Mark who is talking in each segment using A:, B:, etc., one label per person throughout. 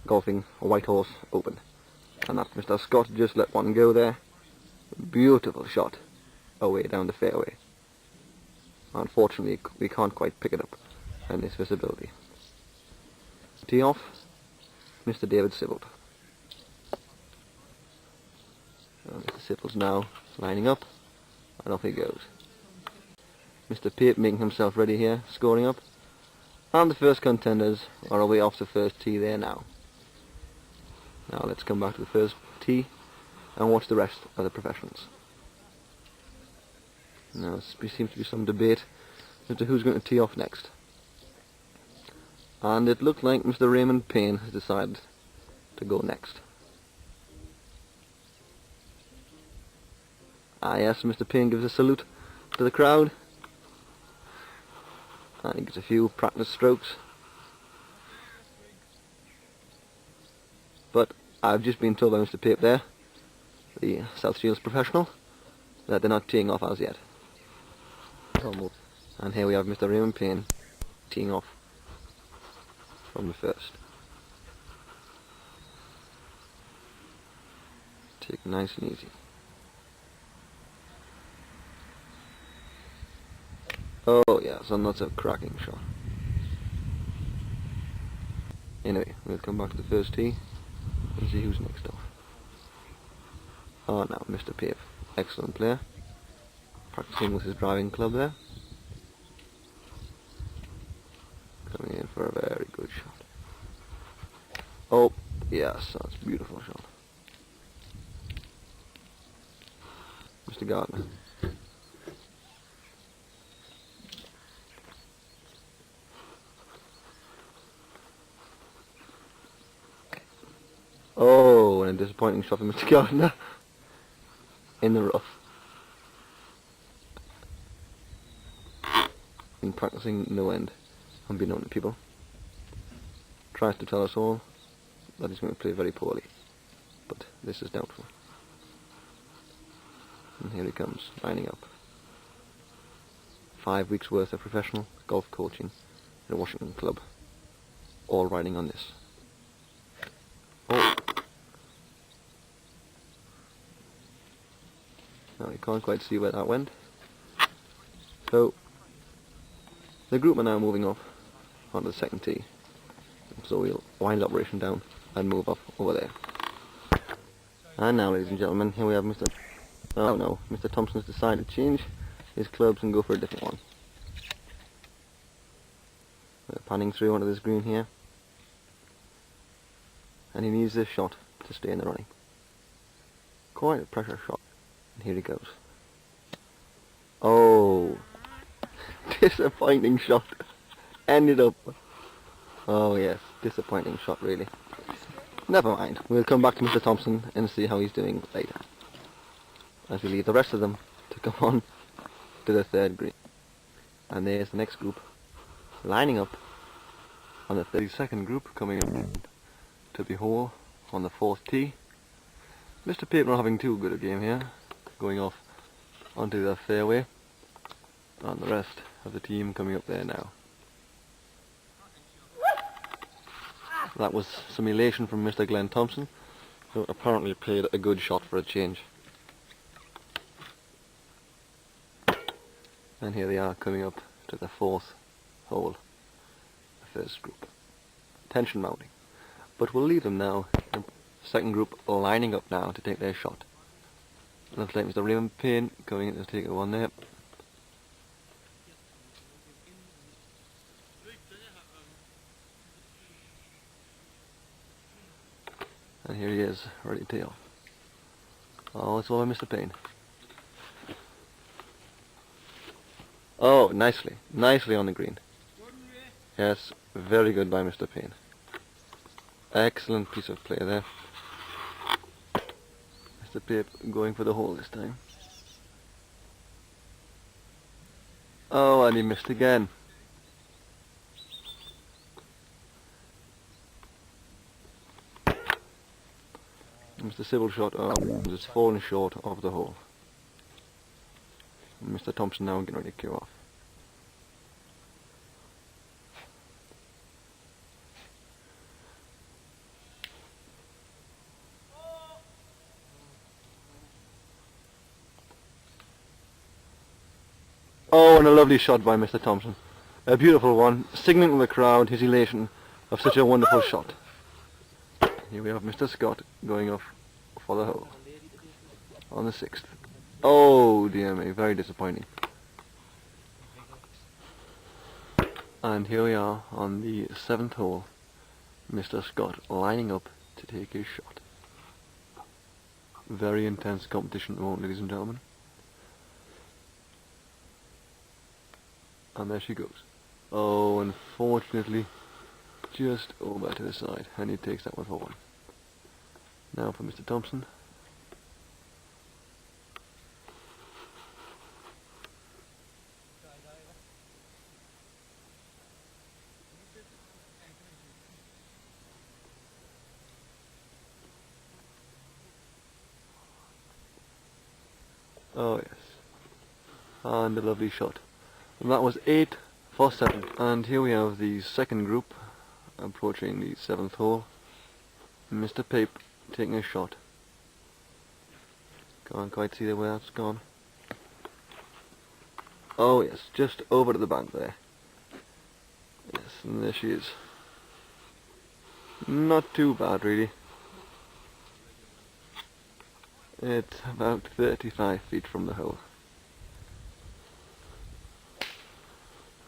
A: golfing a White Horse Open. And that Mr. Scott just let one go there. Beautiful shot away down the fairway. Unfortunately, we can't quite pick it up in this visibility. Tee off, Mr. David Sibbald. Mr. Sibbald's now lining up, and off he goes. Mr. Pape making himself ready here, scoring up. And the first contenders are away off the first tee there now. Now let's come back to the first tee and watch the rest of the professionals. Now there seems to be some debate as to who's going to tee off next. And it looked like Mr. Raymond Payne has decided to go next. Ah yes, Mr. Payne gives a salute to the crowd. And he gets a few practice strokes. But I've just been told by Mr. Pape there, the South Shields professional, that they're not teeing off as yet. And here we have Mr. Raymond Payne teeing off from the first. Take it nice and easy. Oh yes, and that's a cracking shot. Anyway, we'll come back to the first tee and see who's next off. Oh, now Mr. Pape, excellent player, practicing with his driving club there. Coming in for a very good shot. Oh, yes, that's a beautiful shot. Mr. Gardner. Oh, and a disappointing shot from Mr. Gardner in the rough. Been practicing no end, unbeknown to people. Tries to tell us all that he's going to play very poorly, but this is doubtful. And here he comes, lining up. 5 weeks worth of professional golf coaching at a Washington club, all riding on this. Oh! Now you can't quite see where that went. So the group are now moving off onto the second tee. So we'll wind the operation down and move up over there. And now, ladies and gentlemen, here we have Mr. Oh no, Mr. Thompson has decided to change his clubs and go for a different one. We're panning through onto this green here. And he needs this shot to stay in the running. Quite a pressure shot. And here he goes. Oh, disappointing shot. Ended up. Oh yes, disappointing shot really. Never mind, we'll come back to Mr. Thompson and see how he's doing later, as we leave the rest of them to come on to the third green. And there's the next group lining up on the 32nd group, coming in to be hole on the fourth tee. Mr. Pape not having too good a game here, going off onto the fairway, and the rest of the team coming up there now. That was some elation from Mr. Glenn Thompson, who apparently played a good shot for a change. And here they are coming up to the fourth hole, the first group. Tension mounting. But we'll leave them now, the second group lining up now to take their shot. Looks like Mr. Raymond Payne coming in to take a one there. And here he is, ready to tee off. Oh, it's all by Mr. Payne. Oh, nicely on the green. Yes, very good by Mr. Payne. Excellent piece of play there. Mr. Pape going for the hole this time. Oh, and he missed again. Mr. Sibbald shot has fallen short of the hole. And Mr. Thompson now getting ready to cue off. Oh, and a lovely shot by Mr. Thompson. A beautiful one, signaling to the crowd his elation of such a wonderful shot. Here we have Mr. Scott going off for the hole on the 6th. Oh dear me, very disappointing. And here we are on the 7th hole. Mr. Scott lining up to take his shot. Very intense competition at the moment, ladies and gentlemen. And there she goes. Oh, unfortunately, just over to the side, and he takes that one for one. Now for Mr. Thompson. Oh yes, and a lovely shot. And that was 8 for 7. And here we have the second group approaching the 7th hole. Mr. Pape taking a shot. Can't quite see where that's gone. Oh yes, just over to the bank there. Yes, and there she is. Not too bad really. It's about 35 feet from the hole.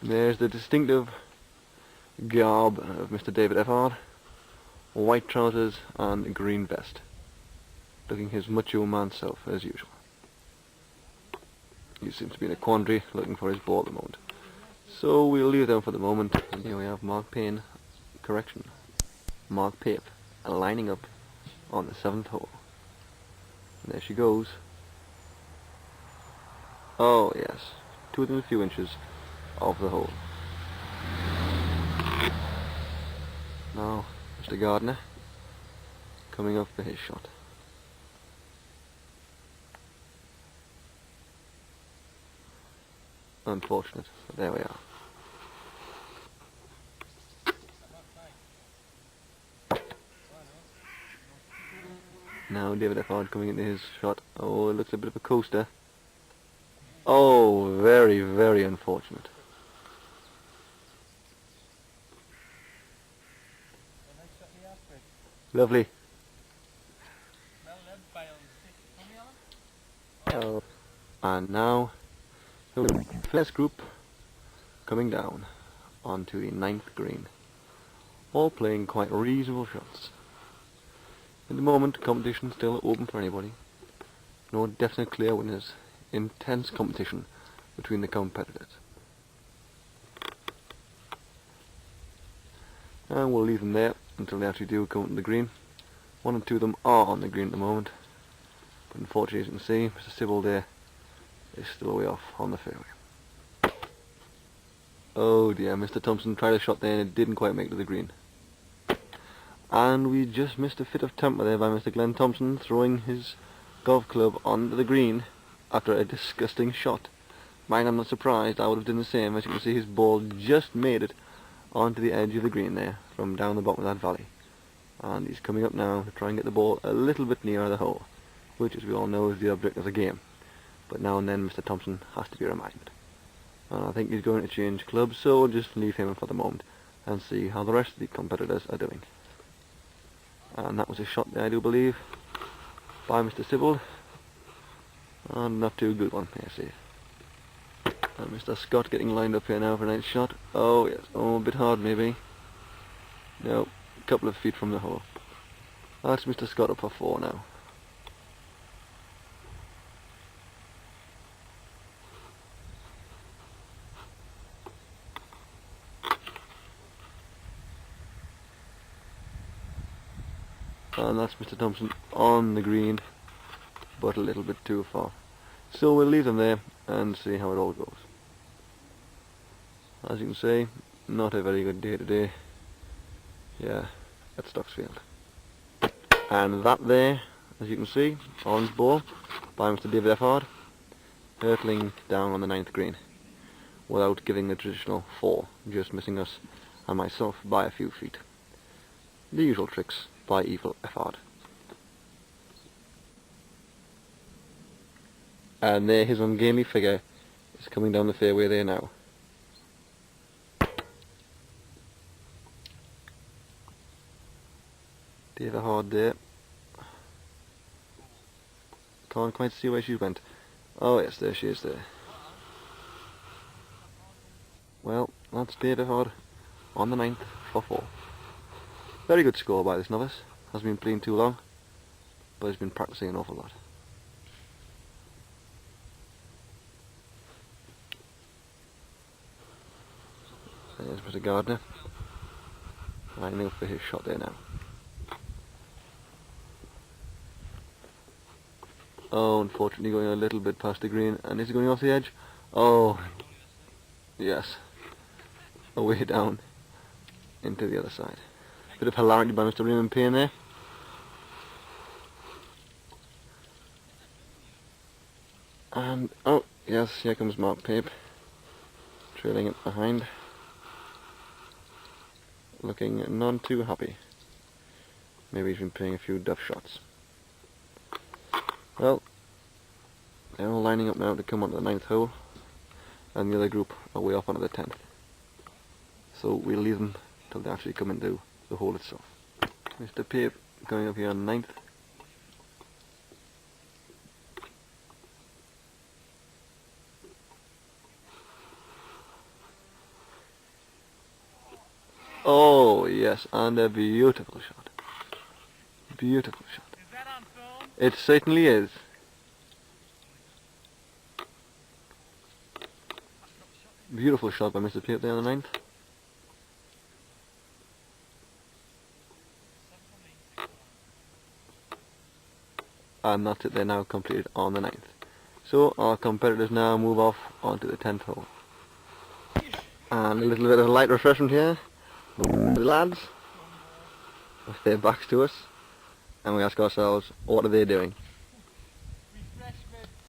A: There's the distinctive garb of Mr. David Effard. White trousers and a green vest. Looking his macho man self as usual. He seems to be in a quandary looking for his ball at the moment. So we'll leave them for the moment. And here we have Mark Pape lining up on the 7th hole. And there she goes. Oh yes, to within a few inches of the hole. Now Mr. Gardner coming up for his shot. Unfortunate, but there we are. Now David Effard coming into his shot. Oh, it looks a bit of a coaster. Oh, very, very unfortunate. Lovely. Oh. And now the first group coming down onto the 9th green. All playing quite reasonable shots. At the moment, competition still open for anybody. No definite clear winners. Intense competition between the competitors. And we'll leave them there until they actually do come to the green. 1 and 2 of them are on the green at the moment. But unfortunately, as you can see, Mr. Sybil there is still way off on the fairway. Oh dear, Mr. Thompson tried a shot there and it didn't quite make it to the green. And we just missed a fit of temper there by Mr. Glenn Thompson throwing his golf club onto the green after a disgusting shot. Mine, I'm not surprised, I would have done the same. As you can see, his ball just made it onto the edge of the green there from down the bottom of that valley. And he's coming up now to try and get the ball a little bit nearer the hole, which, as we all know, is the object of the game. But now and then Mr. Thompson has to be reminded. And I think he's going to change clubs, so we'll just leave him for the moment and see how the rest of the competitors are doing. And that was a shot there, I do believe, by Mr. Sybil. And not too good one, I see. And Mr. Scott getting lined up here now for a nice shot. Oh yes, oh, a bit hard maybe. No, a couple of feet from the hole. That's Mr. Scott up for 4 now. And that's Mr. Thompson on the green, but a little bit too far. So we'll leave them there and see how it all goes. As you can see, not a very good day today. Yeah, at Stocksfield. And that there, as you can see, orange ball by Mr. David Effard, hurtling down on the 9th green, without giving the traditional 4, just missing us and myself by a few feet. The usual tricks by Evil Effard. And there his ungainly figure is It's coming down the fairway there now. David Hard there. Can't quite see where she went. Oh yes, there she is there. Well, that's David Hard on the 9th for 4. Very good score by this novice. Hasn't been playing too long, but he's been practicing an awful lot. There's Mr. Gardner, lining up for his shot there now. Oh, unfortunately going a little bit past the green, and is he going off the edge? Oh, yes, away down into the other side. Bit of hilarity by Mr. Raymond Payne there. And, oh, yes, here comes Mark Pape, trailing it behind. Looking none too happy. Maybe he's been playing a few duff shots. Well, they're all lining up now to come onto the 9th hole, and the other group are way off onto the 10th. So we'll leave them till they actually come into the hole itself. Mr. Pape going up here on 9th. Oh yes, and a beautiful shot. Beautiful shot.
B: Is that on film?
A: It certainly is. Beautiful shot by Mr. Pape there on the 9th. And that's it, they're now completed on the 9th. So our competitors now move off onto the 10th hole. And a little bit of light refreshment here. The lads with their backs to us, and we ask ourselves, what are they doing?